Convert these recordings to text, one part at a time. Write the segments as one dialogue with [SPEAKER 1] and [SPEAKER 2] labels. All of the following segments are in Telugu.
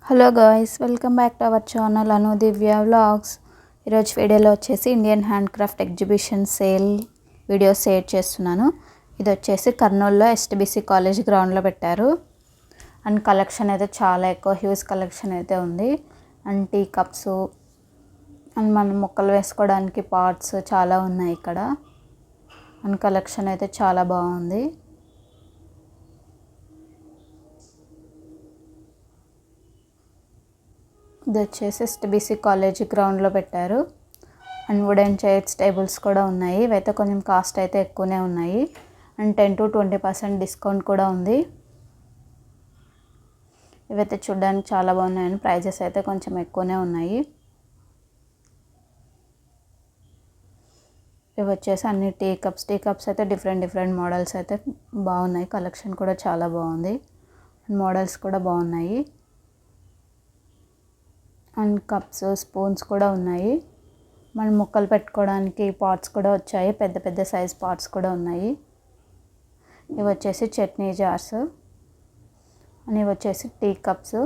[SPEAKER 1] Hello guys, welcome back to our channel Anu Divya vlogs. ఈరోజు వీడియోలో వచ్చేసి Indian hand craft exhibition sale video share చేస్తున్నాను. ఇది వచ్చేసి కర్నూలులో ఎస్టీబీసీ కాలేజ్ గ్రౌండ్లో పెట్టారు. అండ్ కలెక్షన్ అయితే చాలా ఎక్కువ హ్యూజ్ కలెక్షన్ అయితే ఉంది. అండ్ టీ కప్స్ అండ్ మనం మొక్కలు వేసుకోవడానికి పాట్స్ చాలా ఉన్నాయి ఇక్కడ. అండ్ కలెక్షన్ అయితే చాలా బాగుంది. ఇది వచ్చేసి ఎస్టీబీసీ కాలేజ్ గ్రౌండ్లో పెట్టారు. అండ్ వుడెన్ చైర్స్, టేబుల్స్ కూడా ఉన్నాయి. ఇవైతే కొంచెం కాస్ట్ అయితే ఎక్కువనే ఉన్నాయి. అండ్ 10 to 20% డిస్కౌంట్ కూడా ఉంది. ఇవైతే చూడడానికి చాలా బాగున్నాయి. ప్రైజెస్ అయితే కొంచెం ఎక్కువనే ఉన్నాయి. ఇవి వచ్చేసి అన్ని టీ కప్స్ అయితే డిఫరెంట్ మోడల్స్ అయితే బాగున్నాయి. కలెక్షన్ కూడా చాలా బాగుంది. మోడల్స్ కూడా బాగున్నాయి. అండ్ కప్స్, స్పూన్స్ కూడా ఉన్నాయి. మనం ముక్కలు పెట్టుకోవడానికి పాట్స్ కూడా వచ్చాయి. పెద్ద సైజ్ పాట్స్ కూడా ఉన్నాయి. ఇవి వచ్చేసి చట్నీ జార్స్. అండ్ ఇవి వచ్చేసి tea cups.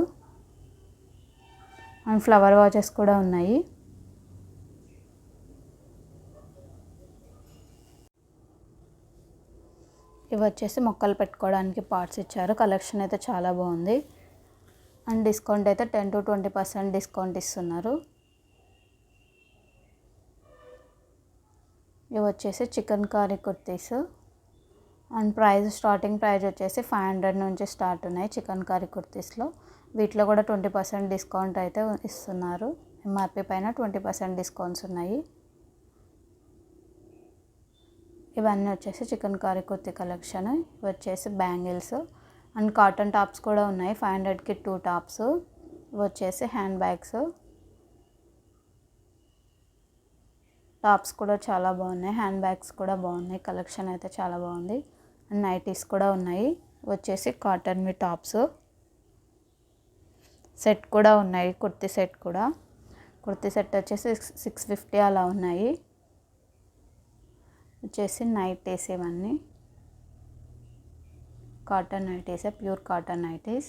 [SPEAKER 1] And flower watches కూడా ఉన్నాయి. ఇవి వచ్చేసి మొక్కలు పెట్టుకోవడానికి పాట్స్ ఇచ్చారు. కలెక్షన్ అయితే చాలా బాగుంది. అండ్ డిస్కౌంట్ అయితే 10 to 20% డిస్కౌంట్ ఇస్తున్నారు. ఇవి వచ్చేసి chicken curry kurtis. And starting price వచ్చేసి 500 నుంచి స్టార్ట్ ఉన్నాయి చికెన్ కర్రీ కుర్తీస్లో. వీటిలో కూడా 20% డిస్కౌంట్ అయితే ఇస్తున్నారు. ఎంఆర్పి పైన 20% డిస్కౌంట్స్ ఉన్నాయి. ఇవన్నీ వచ్చేసి చికెన్ కర్రీ కుర్తీ కలెక్షన్. ఇవి వచ్చేసి బ్యాంగిల్స్ అండ్ కాటన్ టాప్స్ కూడా ఉన్నాయి. 500కి 2 టాప్స్. ఇవి వచ్చేసి హ్యాండ్ బ్యాగ్స్. టాప్స్ కూడా చాలా బాగున్నాయి. హ్యాండ్ బ్యాగ్స్ కూడా బాగున్నాయి. కలెక్షన్ అయితే చాలా బాగుంది. అండ్ నైటీస్ కూడా ఉన్నాయి. వచ్చేసి కాటన్వి టాప్స్. సెట్ కూడా ఉన్నాయి. కుర్తీ సెట్ కూడా. కుర్తీ సెట్ వచ్చేసి 650 అలా ఉన్నాయి. వచ్చేసి నైటీస్ ఇవన్నీ cotton nighties, pure cotton nighties.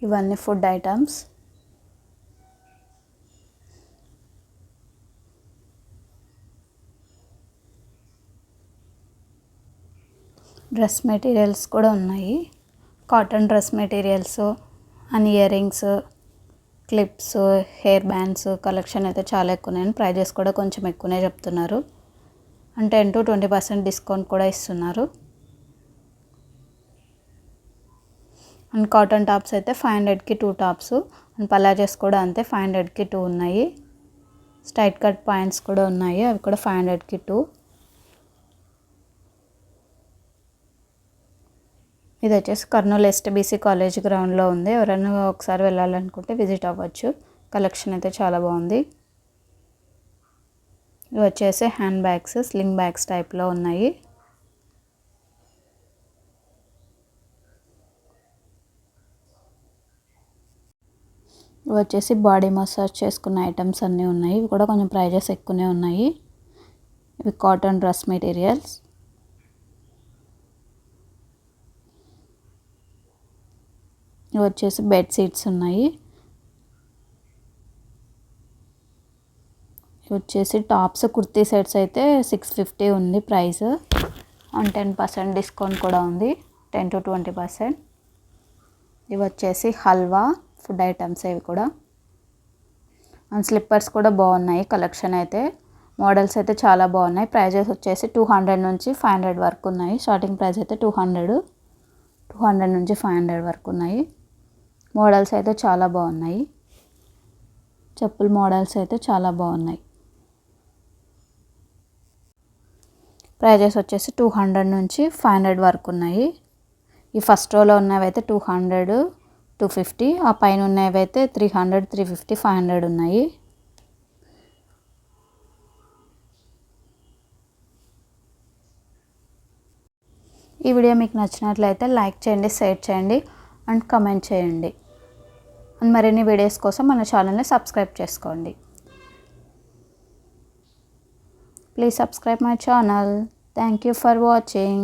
[SPEAKER 1] ఇవన్నీ ఫుడ్ ఐటమ్స్. డ్రెస్ మెటీరియల్స్ కూడా ఉన్నాయి. Cotton dress materials and ear rings, clips, hair bands collection అయితే చాలా ఎక్కువ. ప్రైజెస్ కూడా కొంచెం ఎక్కువనే చెప్తున్నారు. అండ్ 10 to 20% డిస్కౌంట్ కూడా ఇస్తున్నారు. అండ్ కాటన్ టాప్స్ అయితే 500కి 2 టాప్స్. అండ్ పలాజోస్ కూడా అంతే 500కి 2 ఉన్నాయి. స్ట్రైట్ కట్ పాయింట్స్ కూడా ఉన్నాయి. అవి కూడా 500కి 2. ఇది వచ్చేసి కర్నూలు ఎస్టీబీసీ కాలేజ్ గ్రౌండ్లో ఉంది. ఎవరైనా ఒకసారి వెళ్ళాలనుకుంటే విజిట్ అవ్వచ్చు. కలెక్షన్ అయితే చాలా బాగుంది. ఇవి వచ్చేసి హ్యాండ్ బ్యాగ్స్, స్లింగ్ బ్యాగ్స్ టైప్లో ఉన్నాయి. ఇవి వచ్చేసి బాడీ మసాజ్ చేసుకున్న ఐటమ్స్ అన్నీ ఉన్నాయి. ఇవి కూడా కొంచెం ప్రైజెస్ ఎక్కువనే ఉన్నాయి. ఇవి కాటన్ డ్రెస్ మెటీరియల్స్. ఇవి వచ్చేసి బెడ్ షీట్స్ ఉన్నాయి. వచ్చేసి టాప్స్, కుర్తీ సెట్స్ అయితే 650 ఉంది ప్రైస్. అండ్ 10% డిస్కౌంట్ కూడా ఉంది. 10 to 20%. ఇవి వచ్చేసి హల్వా ఫుడ్ ఐటమ్స్. ఇవి కూడా. అండ్ స్లిప్పర్స్ కూడా బాగున్నాయి. కలెక్షన్ అయితే మోడల్స్ అయితే చాలా బాగున్నాయి. ప్రైజెస్ వచ్చేసి 200 నుంచి 500 వరకు ఉన్నాయి. స్టార్టింగ్ ప్రైస్ అయితే 200 నుంచి 500 వరకు ఉన్నాయి. మోడల్స్ అయితే చాలా బాగున్నాయి. చెప్పుల మోడల్స్ అయితే చాలా బాగున్నాయి. ప్రైజెస్ వచ్చేసి 200 నుంచి 500 వరకు ఉన్నాయి. ఈ ఫస్ట్ రోలో ఉన్నవి అయితే 200, 250. ఆ పైన ఉన్నవి అయితే 300, 350, 500 ఉన్నాయి. ఈ వీడియో మీకు నచ్చినట్లయితే లైక్ చేయండి, షేర్ చేయండి అండ్ కమెంట్ చేయండి. అండ్ మరిన్ని వీడియోస్ కోసం మన ఛానల్ని సబ్స్క్రైబ్ చేసుకోండి. Please subscribe my channel. Thank you for watching.